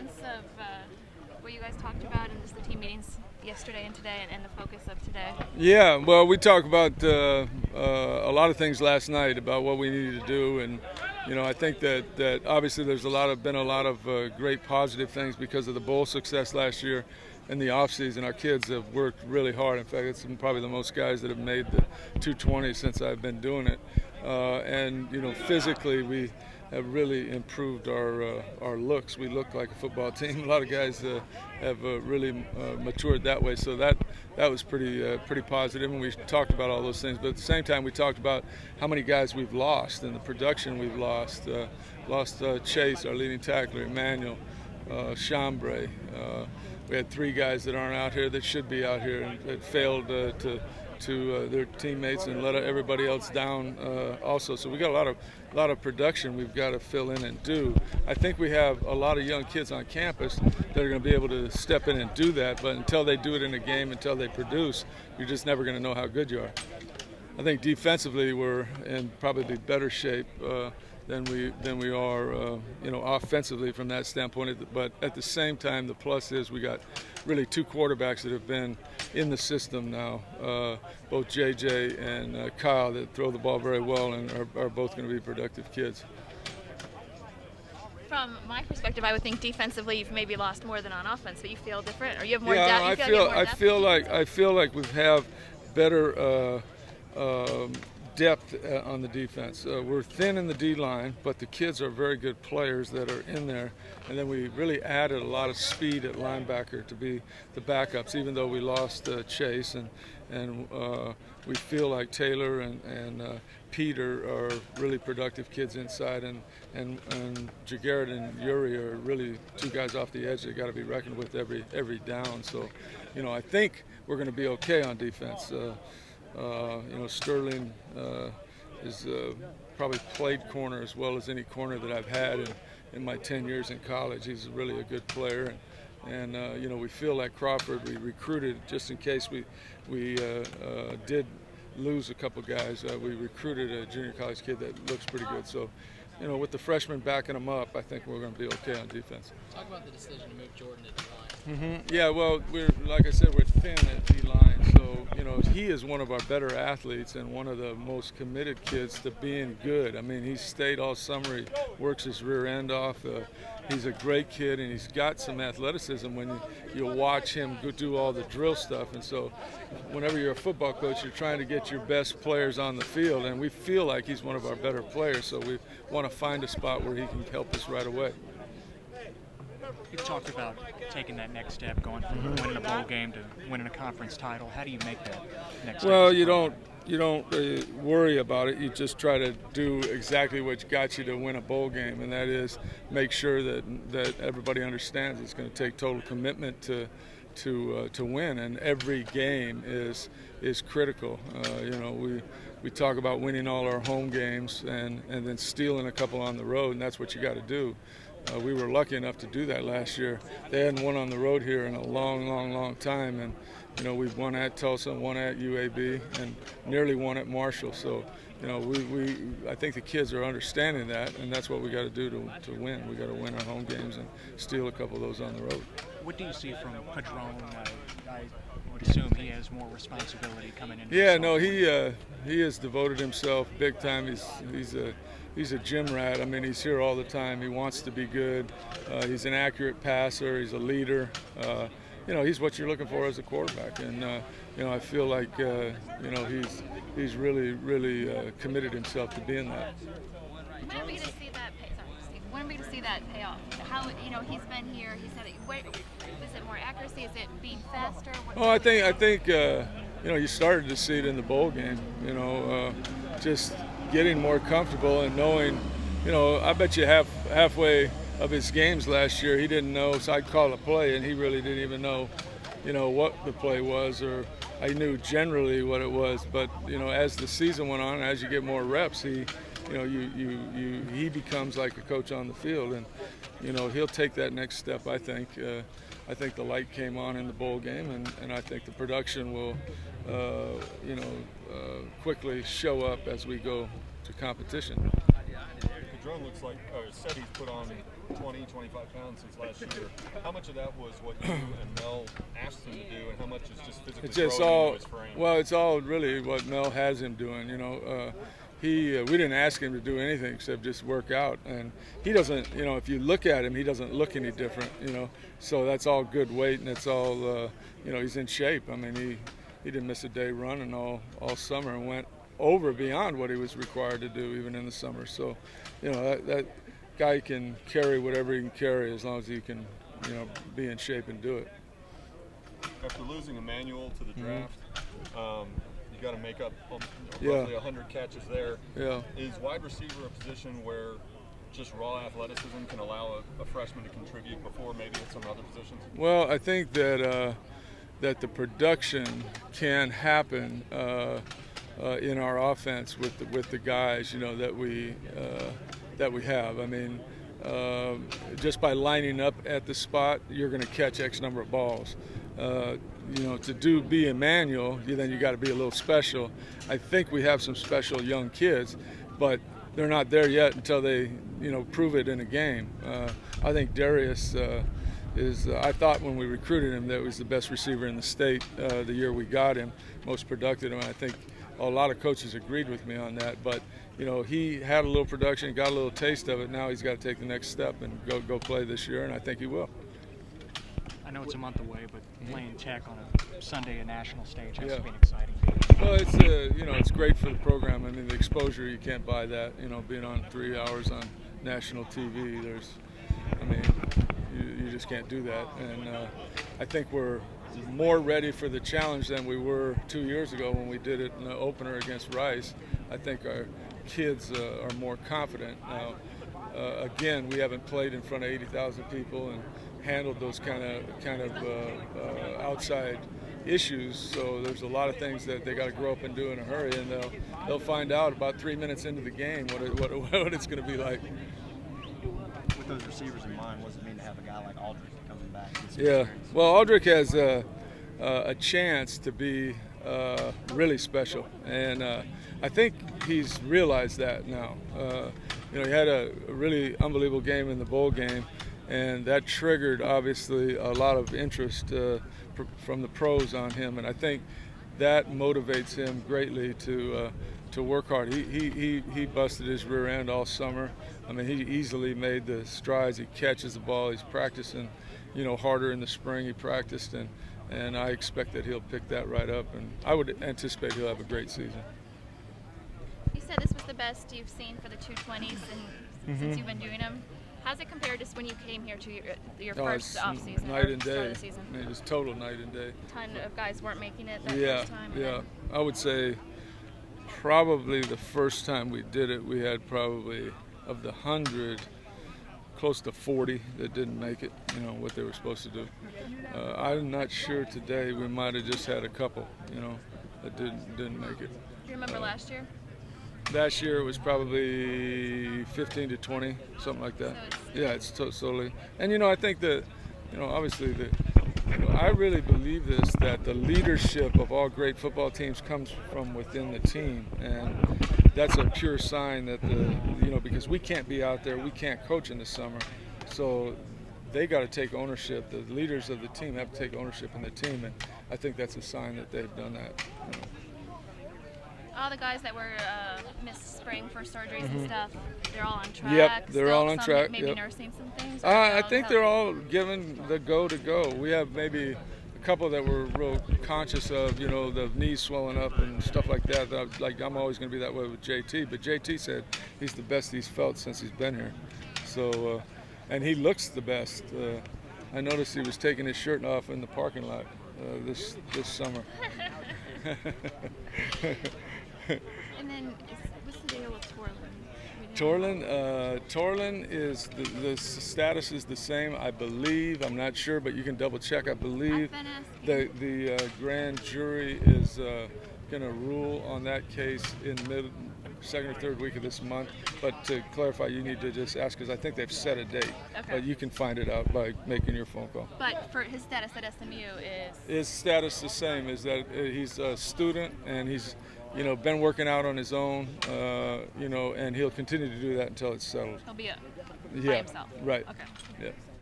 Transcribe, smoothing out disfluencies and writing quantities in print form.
sense of what you guys talked about in just the team meetings yesterday and today, and the focus of today? Yeah, well, we talked about a lot of things last night about what we needed to do, and I think that obviously there's been a lot of great positive things because of the bowl success last year. In the offseason, our kids have worked really hard. In fact, it's probably the most guys that have made the 220 since I've been doing it. And physically, we have really improved our looks. We look like a football team. A lot of guys have really matured that way. So that was pretty positive. And we talked about all those things. But at the same time, we talked about how many guys we've lost and the production we've lost. Lost Chase, our leading tackler, Emmanuel, Chambray. We had 3 guys that aren't out here that should be out here and that failed to their teammates and let everybody else down also. So we got a lot of production we've got to fill in and do. I think we have a lot of young kids on campus that are going to be able to step in and do that, but until they do it in a game, until they produce, you're just never going to know how good you are. I think defensively we're in probably better shape than we are, offensively from that standpoint. But at the same time, the plus is we got really 2 quarterbacks that have been in the system now, both JJ and Kyle, that throw the ball very well and are both going to be productive kids. From my perspective, I would think defensively you've maybe lost more than on offense, but you feel different, or you have more depth. Yeah, I feel like we have better depth on the defense. We're thin in the D-line, but the kids are very good players that are in there. And then we really added a lot of speed at linebacker to be the backups, even though we lost Chase. And we feel like Taylor and Peter are really productive kids inside. And Jagarrett and Yuri are really 2 guys off the edge that got to be reckoned with every down. So, I think we're going to be okay on defense. Sterling is probably played corner as well as any corner that I've had in my 10 years in college. He's really a good player, and we feel like Crawford. We recruited just in case we did lose a couple guys. We recruited a junior college kid that looks pretty good. So, with the freshmen backing them up, I think we're going to be okay on defense. Talk about the decision to move Jordan to D-line. Yeah, well, like I said, we're thin at D-line. So, he is one of our better athletes and one of the most committed kids to being good. I mean, he's stayed all summer. He works his rear end off. He's a great kid, and he's got some athleticism when you watch him go do all the drill stuff. And so whenever you're a football coach, you're trying to get your best players on the field, and we feel like he's one of our better players. So we want to find a spot where he can help us right away. You talked about taking that next step, going from winning a bowl game to winning a conference title. How do you make that next step? Well, you don't worry about it. You just try to do exactly what got you to win a bowl game, and that is make sure that everybody understands it's going to take total commitment to win, and every game is critical. We talk about winning all our home games and then stealing a couple on the road, and that's what you got to do. We were lucky enough to do that last year. They hadn't won on the road here in a long time, and we've won at Tulsa, won at UAB, and nearly won at Marshall. So, I think the kids are understanding that, and that's what we got to do to win. We got to win our home games and steal a couple of those on the road. What do you see from Padron? I would assume he has more responsibility coming in. Yeah, no, he has devoted himself big time. He's a gym rat. I mean, he's here all the time. He wants to be good. He's an accurate passer. He's a leader. He's what you're looking for as a quarterback. And I feel like he's really committed himself to being that. When are we going to see that When are we going to see that pay off? How he's been here. He said, is it more accuracy? Is it being faster? I think you started to see it in the bowl game. Just getting more comfortable and knowing, I bet you halfway of his games last year he didn't know, so I'd call a play and he really didn't even know, what the play was, or I knew generally what it was. But as the season went on, as you get more reps, he becomes like a coach on the field, and he'll take that next step. I think the light came on in the bowl game, and I think the production will quickly show up as we go to competition. Padron looks like, or said he's put on 20, 25 pounds since last year. How much of that was what you and Mel asked him to do, and how much is just physically It's just growing all, into his frame? well, it's all really what Mel has him doing. We didn't ask him to do anything except just work out, and he doesn't. If you look at him, he doesn't look any different. So that's all good weight, and it's all. He's in shape. I mean, he didn't miss a day running all summer, and went over beyond what he was required to do even in the summer. So, that guy can carry whatever he can carry as long as he can, be in shape and do it. After losing Emmanuel to the draft, you got to make up Yeah. roughly 100 catches there. Yeah. Is wide receiver a position where just raw athleticism can allow a freshman to contribute before maybe at some other positions? Well, I think that the production can happen in our offense with the guys that we have. I mean, just by lining up at the spot, you're going to catch X number of balls. To be Emmanuel, then you got to be a little special. I think we have some special young kids, but they're not there yet until they prove it in a game. I think Darius is. I thought when we recruited him that he was the best receiver in the state the year we got him, most productive. And I think a lot of coaches agreed with me on that. But he had a little production, got a little taste of it. Now he's got to take the next step and go play this year, and I think he will. I know it's a month away, but playing Tech on a Sunday at national stage has Yeah. to be an exciting game. Well, it's great for the program. I mean, the exposure, you can't buy that. Being on 3 hours on national TV, you just can't do that. And I think we're more ready for the challenge than we were 2 years ago when we did it in the opener against Rice. I think our kids are more confident now. Again, we haven't played in front of 80,000 people and handled those kind of outside issues. So there's a lot of things that they got to grow up and do in a hurry, and they'll find out about 3 minutes into the game what it's going to be like. With those receivers in mind, what does it mean to have a guy like Aldridge coming back? Yeah, well, Aldrich has a chance to be really special, and I think he's realized that now. He had a really unbelievable game in the bowl game, and that triggered obviously a lot of interest from the pros on him, and I think that motivates him greatly to work hard. He busted his rear end all summer. I mean, he easily made the strides. He catches the ball. He's practicing, harder in the spring. He practiced, and I expect that he'll pick that right up, and I would anticipate he'll have a great season. You said this was the best you've seen for the 220s since you've been doing them. How's it compared to when you came here to your first offseason? Night and day. Start of the season? I mean, it's total night and day. A ton of guys weren't making it that Yeah, first time. yeah. I would say probably the first time we did it, we had probably of the 100, close to 40 that didn't make it. What they were supposed to do. I'm not sure today. We might have just had a couple. That didn't make it. Do you remember last year? Last year it was probably 15 to 20, something like that. So It's totally. And I think that, obviously I really believe this, that the leadership of all great football teams comes from within the team, and that's a pure sign that because we can't be out there, we can't coach in the summer, so they got to take ownership. The leaders of the team have to take ownership in the team, and I think that's a sign that they've done that. All the guys that were missed spring for surgeries and stuff, they're all on track. Yep, they're still, all on some track. Maybe Yep. nursing some things. I think they're all given the go to go. We have maybe a couple that we're real conscious of, the knees swelling up and stuff like that. I'm always going to be that way with JT, but JT said he's the best he's felt since he's been here. So, and he looks the best. I noticed he was taking his shirt off in the parking lot this summer. And then, what's the deal with Torlin? Torlin is the status is the same, I believe. I'm not sure, but you can double check. I believe I've been asking. the grand jury is going to rule on that case in second or third week of this month. But to clarify, you need to just ask, because I think they've set a date. Okay. But you can find it out by making your phone call. But for his status at SMU is? His status the same, is that he's a student and he's been working out on his own, and he'll continue to do that until it's settled. He'll be by Yeah, himself. right. Okay. Yeah.